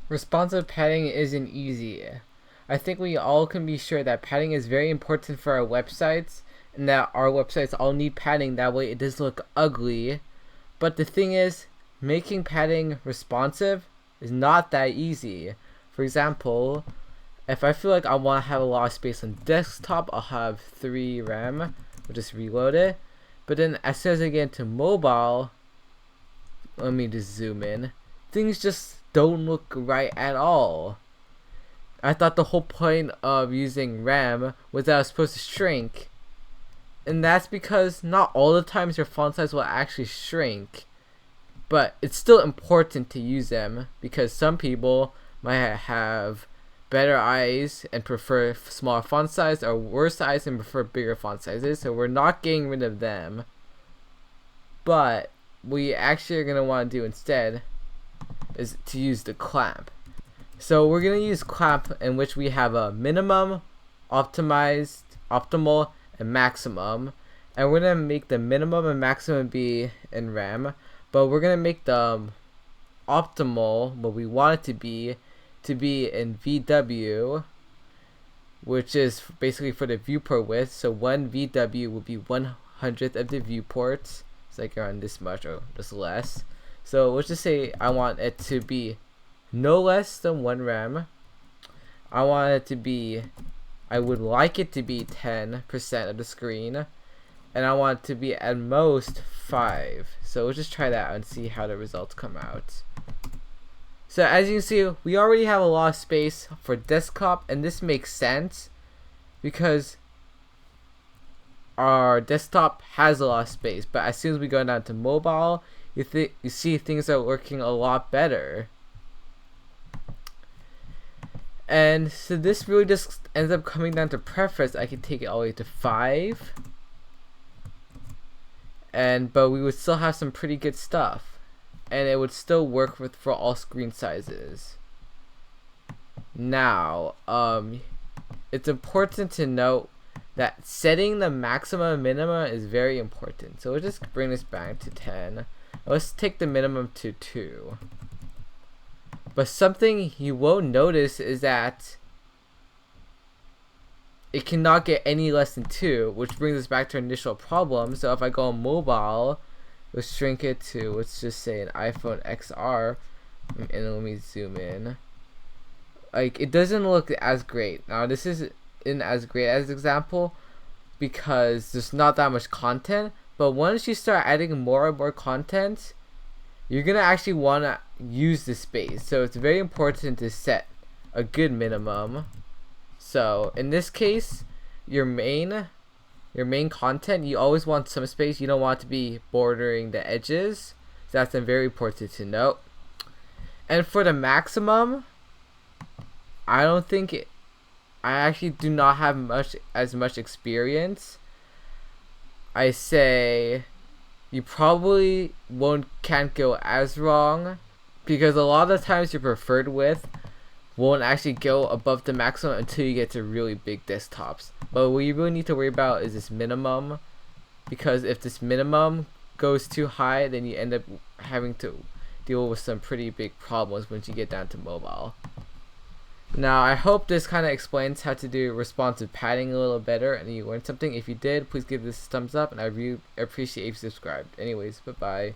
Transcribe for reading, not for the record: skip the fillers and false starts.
Responsive padding isn't easy. I think we all can be sure that padding is very important for our websites and that our websites all need padding, that way it does look ugly. But the thing is, making padding responsive is not that easy. For example, if I feel like I want to have a lot of space on desktop, I'll have 3 RAM. I'll just reload it. But then as soon as I get into mobile, let me just zoom in, things just don't look right at all. I thought the whole point of using RAM was that I was supposed to shrink. And that's because not all the times your font size will actually shrink. But it's still important to use them because some people might have better eyes and prefer smaller font size, or worse eyes and prefer bigger font sizes. So we're not getting rid of them. But what we actually are going to want to do instead is to use the clamp. So we're going to use clamp, in which we have a minimum, optimized, optimal, and maximum. And we're going to make the minimum and maximum be in RAM. But we're going to make the optimal, what we want it to be in VW, which is basically for the viewport width. So 1 VW will be 1/100th of the viewports. It's like around this much or just less. So let's just say I want it to be no less than 1 RAM. I want it to be, I would like it to be 10% of the screen. And I want it to be at most 5. So let's just try that and see how the results come out. So as you can see, we already have a lot of space for desktop, and this makes sense because our desktop has a lot of space. But as soon as we go down to mobile, you see things are working a lot better. And so this really just ends up coming down to preference. I can take it all the way to 5. But we would still have some pretty good stuff, and it would still work for all screen sizes. Now, it's important to note that setting the maximum and minimum is very important. So we'll just bring this back to 10. Let's take the minimum to 2. But something you won't notice is that it cannot get any less than 2, which brings us back to our initial problem. So if I go on mobile, let's shrink it to, let's just say an iPhone XR, and let me zoom in. Like, it doesn't look as great. Now this isn't as great as example because there's not that much content, but once you start adding more and more content, you're gonna actually want to use the space. So it's very important to set a good minimum. So in this case, your main content, you always want some space. You don't want it to be bordering the edges. So that's very important to note. And for the maximum, I actually do not have as much experience. I say you probably can't go as wrong, because a lot of the times your preferred width won't actually go above the maximum until you get to really big desktops. But what you really need to worry about is this minimum, because if this minimum goes too high, then you end up having to deal with some pretty big problems once you get down to mobile. Now, I hope this kind of explains how to do responsive padding a little better and you learned something. If you did, please give this a thumbs up, and I really appreciate if you subscribed. Anyways, bye-bye.